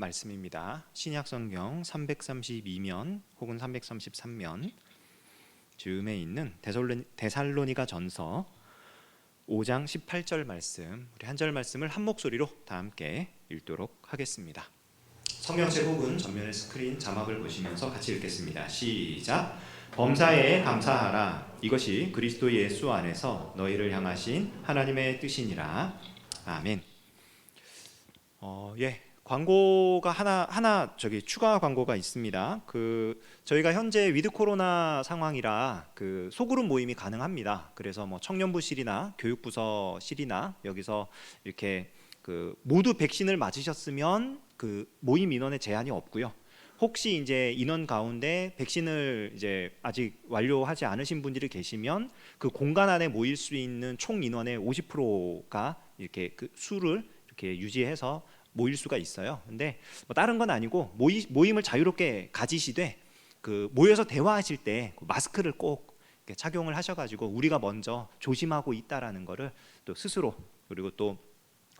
말씀입니다. 신약성경 332면 혹은 333면 즈음에 있는 데살로니가 전서 5장 18절 말씀, 우리 한 절 말씀을 한 목소리로 다 함께 읽도록 하겠습니다. 성경 제목은 전면의 스크린 자막을 보시면서 같이 읽겠습니다. 시작. 범사에 감사하라. 이것이 그리스도 예수 안에서 너희를 향하신 하나님의 뜻이니라. 아멘. 광고가 하나 추가 광고가 있습니다. 저희가 현재 위드 코로나 상황이라 소그룹 모임이 가능합니다. 그래서 청년부실이나 교육부서실이나 여기서 이렇게 모두 백신을 맞으셨으면 모임 인원에 제한이 없고요. 혹시 이제 인원 가운데 백신을 이제 아직 완료하지 않으신 분들이 계시면 그 공간 안에 모일 수 있는 총 인원의 50%가 이렇게 수를 이렇게 유지해서 모일 수가 있어요. 근데 다른 건 아니고 모임을 자유롭게 가지시되 모여서 대화하실 때 마스크를 꼭 착용을 하셔가지고 우리가 먼저 조심하고 있다라는 거를 또 스스로, 그리고 또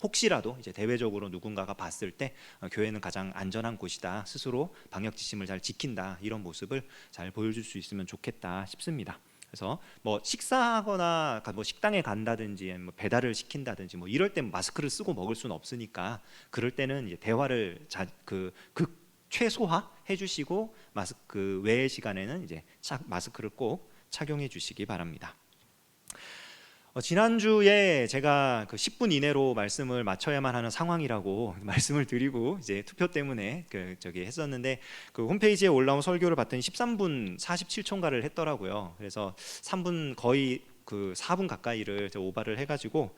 혹시라도 이제 대외적으로 누군가가 봤을 때 교회는 가장 안전한 곳이다, 스스로 방역 지침을 잘 지킨다, 이런 모습을 잘 보여줄 수 있으면 좋겠다 싶습니다. 그래서 식사하거나 식당에 간다든지 배달을 시킨다든지 이럴 때 마스크를 쓰고 먹을 수는 없으니까, 그럴 때는 이제 대화를 최소화 해주시고 마스크 외의 시간에는 이제 마스크를 꼭 착용해 주시기 바랍니다. 지난주에 제가 10분 이내로 말씀을 마쳐야만 하는 상황이라고 말씀을 드리고 이제 투표 때문에 했었는데 홈페이지에 올라온 설교를 봤더니 13분 47초인가를 했더라고요. 그래서 3분 거의 4분 가까이를 오바를 해가지고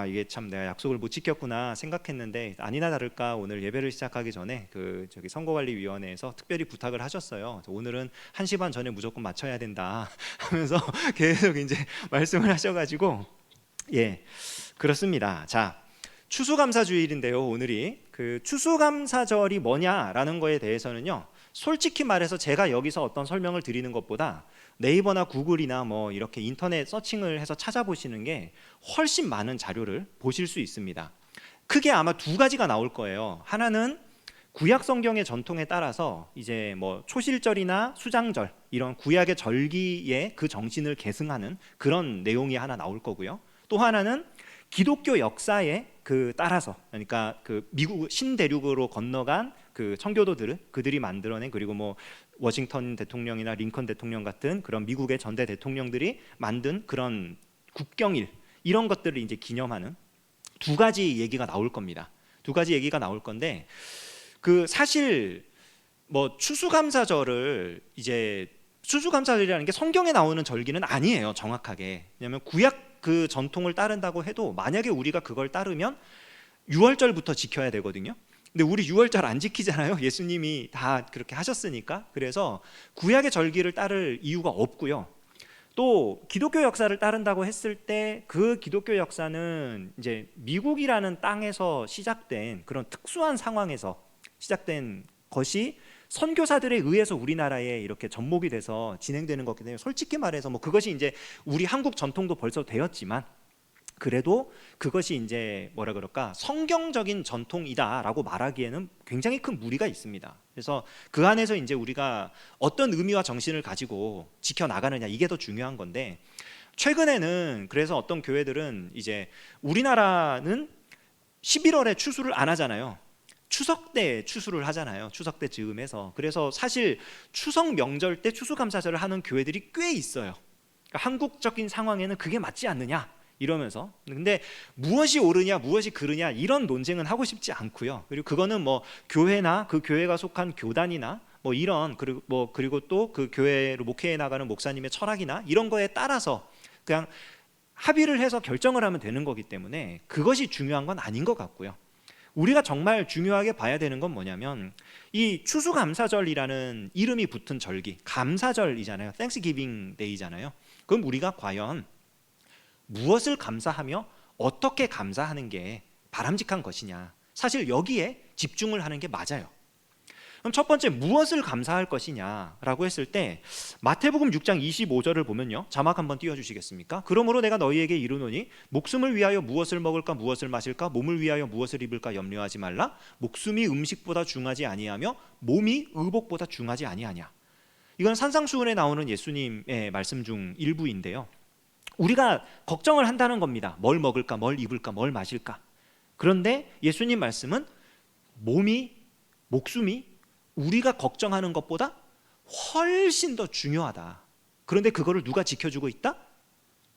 이게 참 내가 약속을 못 지켰구나 생각했는데, 아니나 다를까 오늘 예배를 시작하기 전에 선거관리위원회에서 특별히 부탁을 하셨어요. 오늘은 1시 반 전에 무조건 마쳐야 된다 하면서 계속 이제 말씀을 하셔가지고, 그렇습니다. 자, 추수감사주일인데요. 오늘이 추수감사절이 뭐냐라는 거에 대해서는요, 솔직히 말해서 제가 여기서 어떤 설명을 드리는 것보다 네이버나 구글이나 이렇게 인터넷 서칭을 해서 찾아보시는 게 훨씬 많은 자료를 보실 수 있습니다. 크게 아마 두 가지가 나올 거예요. 하나는 구약 성경의 전통에 따라서 이제 초실절이나 수장절, 이런 구약의 절기의 그 정신을 계승하는 그런 내용이 하나 나올 거고요. 또 하나는 기독교 역사에 따라서, 그러니까 미국 신대륙으로 건너간 청교도들이 만들어낸, 그리고 워싱턴 대통령이나 링컨 대통령 같은 그런 미국의 전대 대통령들이 만든 그런 국경일, 이런 것들을 이제 기념하는 두 가지 얘기가 나올 겁니다. 두 가지 얘기가 나올 건데, 사실 추수감사절이라는 게 성경에 나오는 절기는 아니에요, 정확하게. 왜냐하면 구약 전통을 따른다고 해도 만약에 우리가 그걸 따르면 6월절부터 지켜야 되거든요. 근데 우리 6월절 안 지키잖아요. 예수님이 다 그렇게 하셨으니까. 그래서 구약의 절기를 따를 이유가 없고요. 또 기독교 역사를 따른다고 했을 때 그 기독교 역사는 이제 미국이라는 땅에서 시작된 그런 특수한 상황에서 시작된 것이 선교사들에 의해서 우리나라에 이렇게 접목이 돼서 진행되는 거기 때문에, 솔직히 말해서 그것이 이제 우리 한국 전통도 벌써 되었지만, 그래도 그것이 이제 성경적인 전통이다라고 말하기에는 굉장히 큰 무리가 있습니다. 그래서 그 안에서 이제 우리가 어떤 의미와 정신을 가지고 지켜나가느냐, 이게 더 중요한 건데, 최근에는 그래서 어떤 교회들은 이제 우리나라는 11월에 추수를 안 하잖아요. 추석 때 추수를 하잖아요. 추석 때 즈음해서. 그래서 사실 추석 명절 때 추수감사절을 하는 교회들이 꽤 있어요. 그러니까 한국적인 상황에는 그게 맞지 않느냐 이러면서. 근데 무엇이 옳으냐 무엇이 그르냐 이런 논쟁은 하고 싶지 않고요. 그리고 그거는 교회나 그 교회가 속한 교단이나 이런, 그리고 또 그 교회로 목회해 나가는 목사님의 철학이나 이런 거에 따라서 그냥 합의를 해서 결정을 하면 되는 거기 때문에 그것이 중요한 건 아닌 것 같고요. 우리가 정말 중요하게 봐야 되는 건 뭐냐면, 이 추수감사절이라는 이름이 붙은 절기, 감사절이잖아요. Thanksgiving Day잖아요. 그럼 우리가 과연 무엇을 감사하며 어떻게 감사하는 게 바람직한 것이냐, 사실 여기에 집중을 하는 게 맞아요. 그럼 첫 번째 무엇을 감사할 것이냐라고 했을 때 마태복음 6장 25절을 보면요, 자막 한번 띄워주시겠습니까? 그러므로 내가 너희에게 이르노니 목숨을 위하여 무엇을 먹을까 무엇을 마실까 몸을 위하여 무엇을 입을까 염려하지 말라. 목숨이 음식보다 중하지 아니하며 몸이 의복보다 중하지 아니하냐. 이건 산상수훈에 나오는 예수님의 말씀 중 일부인데요, 우리가 걱정을 한다는 겁니다. 뭘 먹을까 뭘 입을까 뭘 마실까. 그런데 예수님 말씀은 목숨이 우리가 걱정하는 것보다 훨씬 더 중요하다. 그런데 그거를 누가 지켜주고 있다?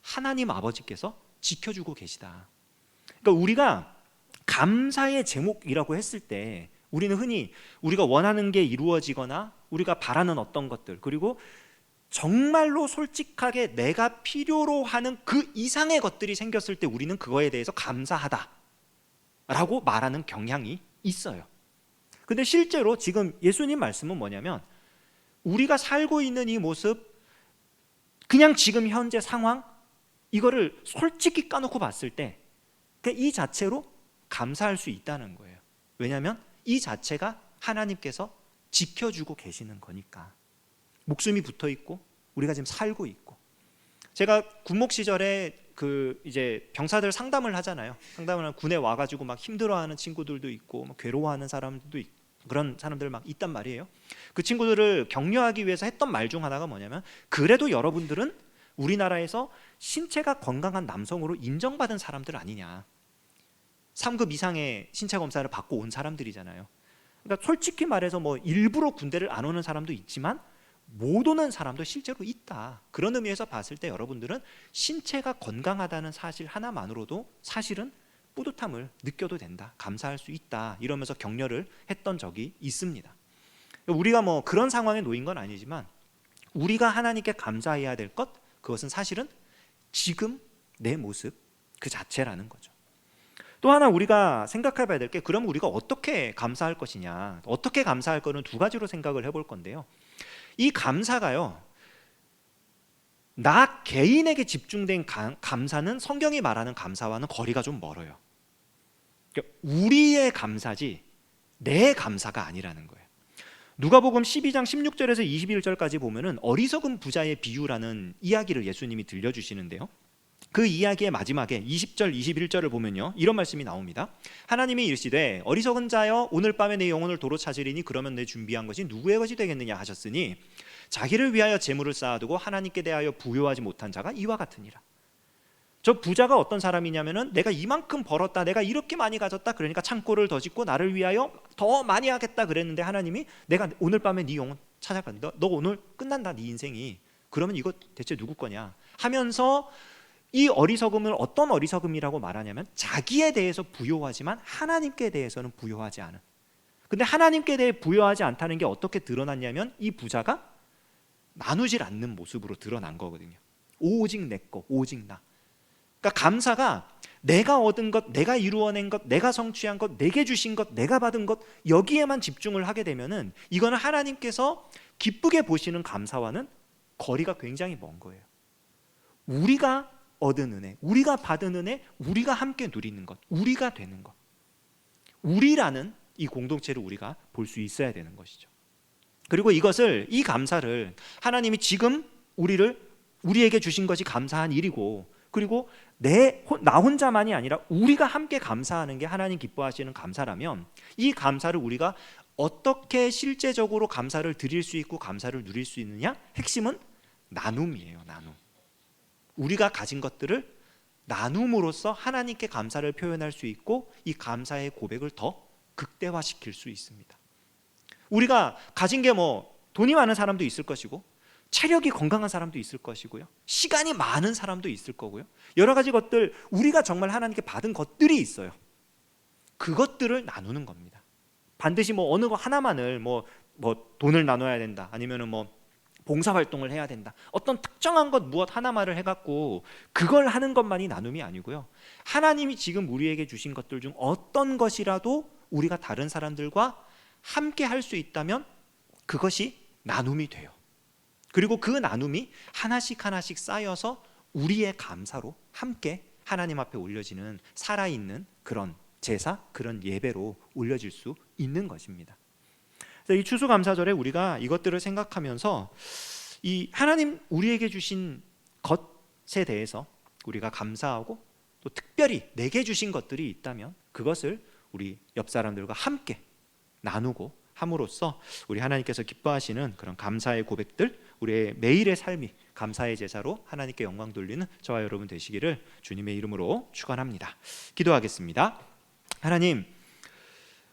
하나님 아버지께서 지켜주고 계시다. 그러니까 우리가 감사의 제목이라고 했을 때 우리는 흔히 우리가 원하는 게 이루어지거나 우리가 바라는 어떤 것들, 그리고 정말로 솔직하게 내가 필요로 하는 그 이상의 것들이 생겼을 때 우리는 그거에 대해서 감사하다 라고 말하는 경향이 있어요. 근데 실제로 지금 예수님 말씀은 뭐냐면, 우리가 살고 있는 이 모습, 그냥 지금 현재 상황, 이거를 솔직히 까놓고 봤을 때 이 자체로 감사할 수 있다는 거예요. 왜냐하면 이 자체가 하나님께서 지켜주고 계시는 거니까. 목숨이 붙어 있고 우리가 지금 살고 있고. 제가 군목 시절에 이제 병사들 상담을 하잖아요. 상담을 하면 군에 와가지고 막 힘들어하는 친구들도 있고 막 괴로워하는 사람들도 있고 그런 사람들 막 있단 말이에요. 그 친구들을 격려하기 위해서 했던 말 중 하나가 뭐냐면, 그래도 여러분들은 우리나라에서 신체가 건강한 남성으로 인정받은 사람들 아니냐. 3급 이상의 신체 검사를 받고 온 사람들이잖아요. 그러니까 솔직히 말해서 뭐 일부러 군대를 안 오는 사람도 있지만 못 오는 사람도 실제로 있다. 그런 의미에서 봤을 때 여러분들은 신체가 건강하다는 사실 하나만으로도 사실은 뿌듯함을 느껴도 된다, 감사할 수 있다, 이러면서 격려를 했던 적이 있습니다. 우리가 뭐 그런 상황에 놓인 건 아니지만 우리가 하나님께 감사해야 될 것, 그것은 사실은 지금 내 모습 그 자체라는 거죠. 또 하나 우리가 생각해 봐야 될 게, 그럼 우리가 어떻게 감사할 것이냐. 어떻게 감사할 거는 두 가지로 생각을 해볼 건데요, 이 감사가요, 나 개인에게 집중된 감사는 성경이 말하는 감사와는 거리가 좀 멀어요. 그러니까 우리의 감사지 내 감사가 아니라는 거예요. 누가복음 12장 16절에서 21절까지 보면은 어리석은 부자의 비유라는 이야기를 예수님이 들려주시는데요, 그 이야기의 마지막에 20절 21절을 보면요, 이런 말씀이 나옵니다. 하나님이 이르시되 어리석은 자여 오늘 밤에 내 영혼을 도로 찾으리니 그러면 내 준비한 것이 누구의 것이 되겠느냐 하셨으니 자기를 위하여 재물을 쌓아두고 하나님께 대하여 부요하지 못한 자가 이와 같으니라. 저 부자가 어떤 사람이냐면은 내가 이만큼 벌었다, 내가 이렇게 많이 가졌다, 그러니까 창고를 더 짓고 나를 위하여 더 많이 하겠다 그랬는데 하나님이 내가 오늘 밤에 네 영혼 찾아간다, 너 오늘 끝난다 네 인생이, 그러면 이거 대체 누구 거냐 하면서 이 어리석음을 어떤 어리석음이라고 말하냐면 자기에 대해서 부요하지만 하나님께 대해서는 부요하지 않은. 근데 하나님께 대해 부요하지 않다는 게 어떻게 드러났냐면 이 부자가 나누질 않는 모습으로 드러난 거거든요. 오직 내 거, 오직 나. 그러니까 감사가 내가 얻은 것, 내가 이루어낸 것, 내가 성취한 것, 내게 주신 것, 내가 받은 것, 여기에만 집중을 하게 되면은 이거는 하나님께서 기쁘게 보시는 감사와는 거리가 굉장히 먼 거예요. 우리가 얻은 은혜, 우리가 받은 은혜, 우리가 함께 누리는 것, 우리가 되는 것, 우리라는 이 공동체를 우리가 볼 수 있어야 되는 것이죠. 그리고 이 감사를 하나님이 지금 우리에게 주신 것이 감사한 일이고, 그리고 나 혼자만이 아니라 우리가 함께 감사하는 게 하나님 기뻐하시는 감사라면, 이 감사를 우리가 어떻게 실제적으로 감사를 드릴 수 있고 감사를 누릴 수 있느냐? 핵심은 나눔이에요. 나눔. 우리가 가진 것들을 나눔으로써 하나님께 감사를 표현할 수 있고 이 감사의 고백을 더 극대화시킬 수 있습니다. 우리가 가진 게 뭐 돈이 많은 사람도 있을 것이고 체력이 건강한 사람도 있을 것이고요, 시간이 많은 사람도 있을 거고요, 여러 가지 것들, 우리가 정말 하나님께 받은 것들이 있어요. 그것들을 나누는 겁니다. 반드시 뭐 어느 거 하나만을 뭐 돈을 나눠야 된다, 아니면은 뭐 봉사활동을 해야 된다, 어떤 특정한 것 무엇 하나만을 해갖고 그걸 하는 것만이 나눔이 아니고요, 하나님이 지금 우리에게 주신 것들 중 어떤 것이라도 우리가 다른 사람들과 함께 할 수 있다면 그것이 나눔이 돼요. 그리고 그 나눔이 하나씩 하나씩 쌓여서 우리의 감사로 함께 하나님 앞에 올려지는 살아있는 그런 제사, 그런 예배로 올려질 수 있는 것입니다. 이 추수감사절에 우리가 이것들을 생각하면서 이 하나님 우리에게 주신 것에 대해서 우리가 감사하고 또 특별히 내게 주신 것들이 있다면 그것을 우리 옆 사람들과 함께 나누고 함으로써 우리 하나님께서 기뻐하시는 그런 감사의 고백들, 우리의 매일의 삶이 감사의 제사로 하나님께 영광 돌리는 저와 여러분 되시기를 주님의 이름으로 축원합니다. 기도하겠습니다. 하나님,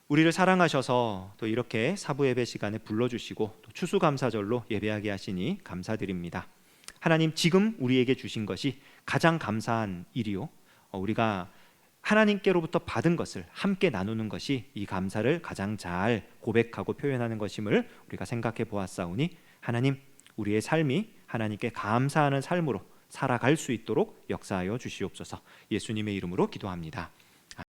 우리를 사랑하셔서 또 이렇게 사부 예배 시간에 불러주시고 또 추수감사절로 예배하게 하시니 감사드립니다. 하나님, 지금 우리에게 주신 것이 가장 감사한 일이요, 우리가 하나님께로부터 받은 것을 함께 나누는 것이 이 감사를 가장 잘 고백하고 표현하는 것임을 우리가 생각해 보았사오니 하나님, 우리의 삶이 하나님께 감사하는 삶으로 살아갈 수 있도록 역사하여 주시옵소서. 예수님의 이름으로 기도합니다.